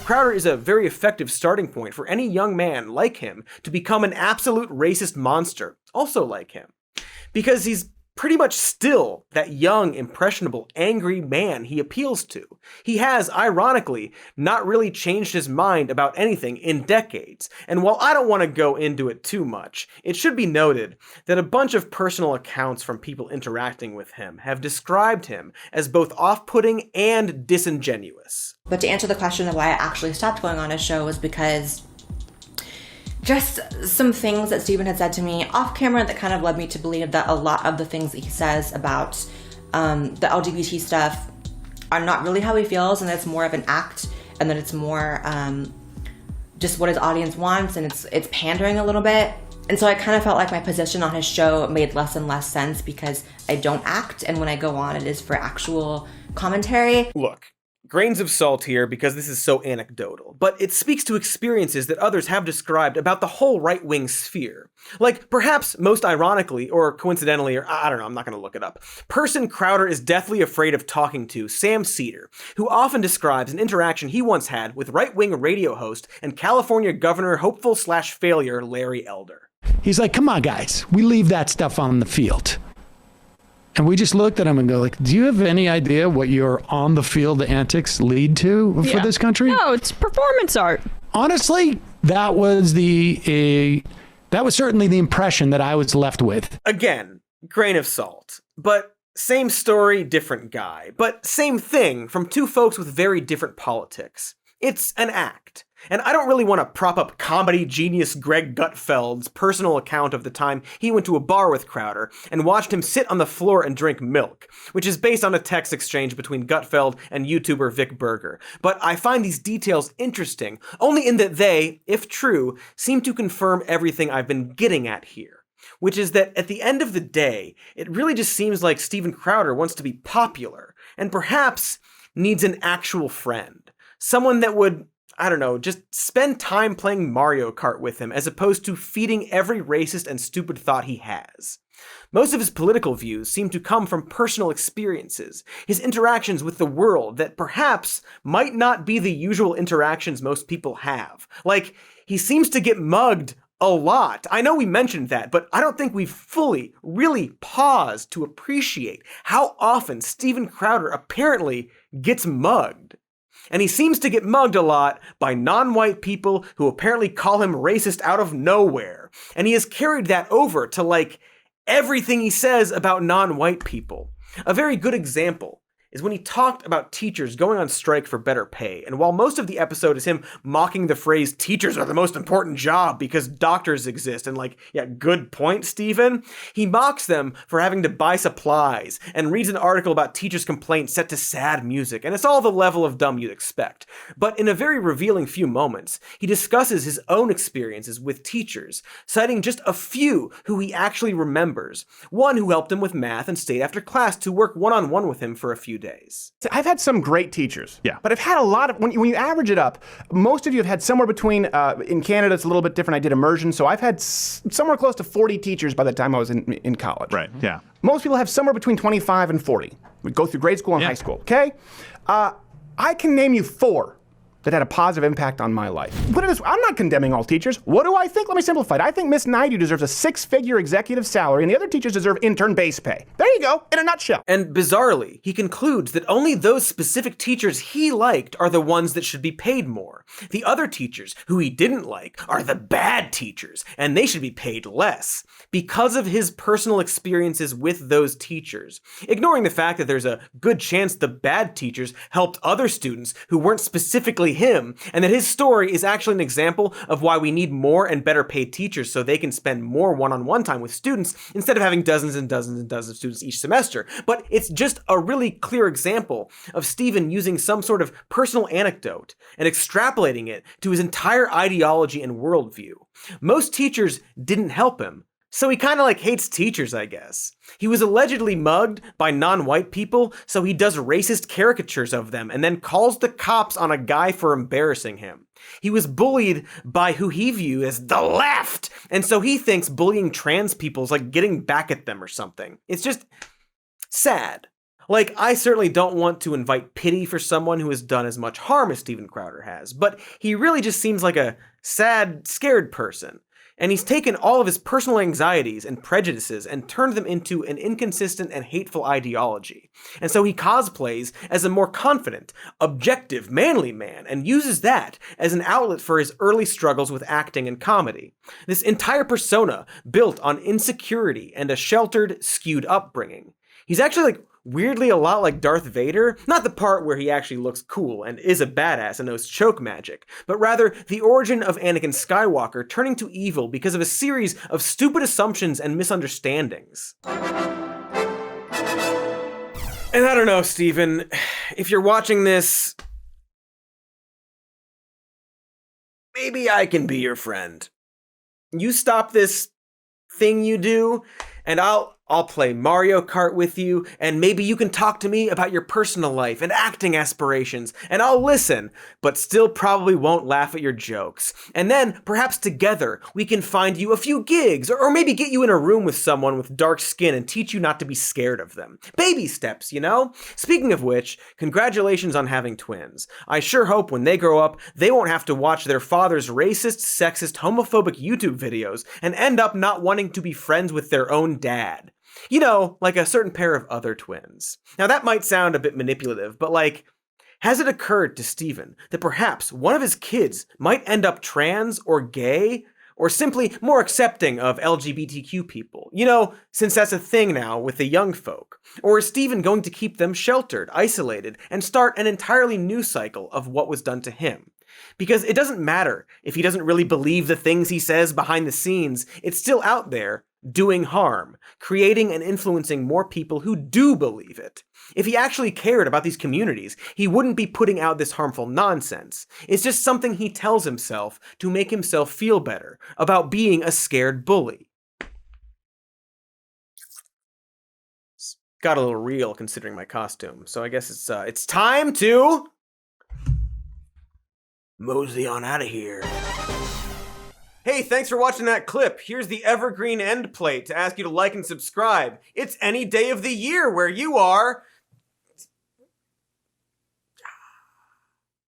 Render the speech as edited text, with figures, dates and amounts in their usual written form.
Crowder is a very effective starting point for any young man like him to become an absolute racist monster, also like him. Because he's pretty much still that young, impressionable, angry man he appeals to. He has, ironically, not really changed his mind about anything in decades, and while I don't want to go into it too much, it should be noted that a bunch of personal accounts from people interacting with him have described him as both off-putting and disingenuous. But to answer the question of why I actually stopped going on his show was because just some things that Steven had said to me off camera that kind of led me to believe that a lot of the things that he says about the LGBT stuff are not really how he feels, and that it's more of an act, and that it's more just what his audience wants, and it's pandering a little bit. And so I kind of felt like my position on his show made less and less sense because I don't act, and when I go on, it is for actual commentary. Look, grains of salt here because this is so anecdotal, but it speaks to experiences that others have described about the whole right-wing sphere. Like, perhaps most ironically, or coincidentally, or I don't know, I'm not gonna look it up, person Crowder is deathly afraid of talking to, Sam Cedar, who often describes an interaction he once had with right-wing radio host and California governor hopeful/failure Larry Elder. He's like, come on guys, we leave that stuff on the field. And we just looked at him and go like, do you have any idea what your on-the-field antics lead to for this country? No, it's performance art. Honestly, that was certainly the impression that I was left with. Again, grain of salt. But same story, different guy. But same thing from two folks with very different politics. It's an act. And I don't really want to prop up comedy genius Gregg Gutfeld's personal account of the time he went to a bar with Crowder and watched him sit on the floor and drink milk, which is based on a text exchange between Gutfeld and YouTuber Vic Berger. But I find these details interesting, only in that they, if true, seem to confirm everything I've been getting at here. Which is that at the end of the day, it really just seems like Steven Crowder wants to be popular, and perhaps needs an actual friend. Someone that would, I don't know, just spend time playing Mario Kart with him as opposed to feeding every racist and stupid thought he has. Most of his political views seem to come from personal experiences, his interactions with the world that perhaps might not be the usual interactions most people have. Like, he seems to get mugged a lot. I know we mentioned that, but I don't think we've fully, really paused to appreciate how often Steven Crowder apparently gets mugged. And he seems to get mugged a lot by non-white people who apparently call him racist out of nowhere. And he has carried that over to, like, everything he says about non-white people. A very good example is when he talked about teachers going on strike for better pay. And while most of the episode is him mocking the phrase, teachers are the most important job because doctors exist, and like, yeah, good point, Steven, he mocks them for having to buy supplies and reads an article about teachers' complaints set to sad music, and it's all the level of dumb you'd expect. But in a very revealing few moments, he discusses his own experiences with teachers, citing just a few who he actually remembers. One who helped him with math and stayed after class to work one-on-one with him for a few days. I've had some great teachers, but I've had a lot of, when you average it up, most of you have had somewhere between, in Canada it's a little bit different, I did immersion, so I've had somewhere close to 40 teachers by the time I was in college. Right, yeah. Most people have somewhere between 25 and 40. We go through grade school and high school, okay? I can name you 4 that had a positive impact on my life. Put it this way, I'm not condemning all teachers. What do I think? Let me simplify it. I think Miss Naidu deserves a 6-figure executive salary, and the other teachers deserve intern base pay. There you go, in a nutshell. And bizarrely, he concludes that only those specific teachers he liked are the ones that should be paid more. The other teachers, who he didn't like, are the bad teachers, and they should be paid less, because of his personal experiences with those teachers. Ignoring the fact that there's a good chance the bad teachers helped other students who weren't specifically him, and that his story is actually an example of why we need more and better paid teachers so they can spend more one-on-one time with students instead of having dozens and dozens and dozens of students each semester. But it's just a really clear example of Steven using some sort of personal anecdote and extrapolating it to his entire ideology and worldview. Most teachers didn't help him, so he kind of like hates teachers, I guess. He was allegedly mugged by non-white people, so he does racist caricatures of them and then calls the cops on a guy for embarrassing him. He was bullied by who he viewed as the left, and so he thinks bullying trans people is like getting back at them or something. It's just sad. Like, I certainly don't want to invite pity for someone who has done as much harm as Steven Crowder has, but he really just seems like a sad, scared person. And he's taken all of his personal anxieties and prejudices and turned them into an inconsistent and hateful ideology. And so he cosplays as a more confident, objective, manly man and uses that as an outlet for his early struggles with acting and comedy. This entire persona built on insecurity and a sheltered, skewed upbringing. He's actually weirdly a lot like Darth Vader, not the part where he actually looks cool and is a badass and knows choke magic, but rather the origin of Anakin Skywalker turning to evil because of a series of stupid assumptions and misunderstandings. And I don't know, Steven, if you're watching this, maybe I can be your friend. You stop this thing you do, and I'll play Mario Kart with you, and maybe you can talk to me about your personal life and acting aspirations, and I'll listen, but still probably won't laugh at your jokes. And then, perhaps together, we can find you a few gigs, or maybe get you in a room with someone with dark skin and teach you not to be scared of them. Baby steps, you know? Speaking of which, congratulations on having twins. I sure hope when they grow up, they won't have to watch their father's racist, sexist, homophobic YouTube videos and end up not wanting to be friends with their own dad. You know, like a certain pair of other twins. Now that might sound a bit manipulative, but has it occurred to Steven that perhaps one of his kids might end up trans or gay, or simply more accepting of LGBTQ people? You know, since that's a thing now with the young folk. Or is Steven going to keep them sheltered, isolated, and start an entirely new cycle of what was done to him? Because it doesn't matter if he doesn't really believe the things he says behind the scenes, it's still out there, doing harm, creating and influencing more people who do believe it. If he actually cared about these communities, he wouldn't be putting out this harmful nonsense. It's just something he tells himself to make himself feel better about being a scared bully. Got a little real considering my costume, so I guess it's time to mosey on out of here. Hey, thanks for watching that clip. Here's the evergreen end plate to ask you to like and subscribe. It's any day of the year where you are.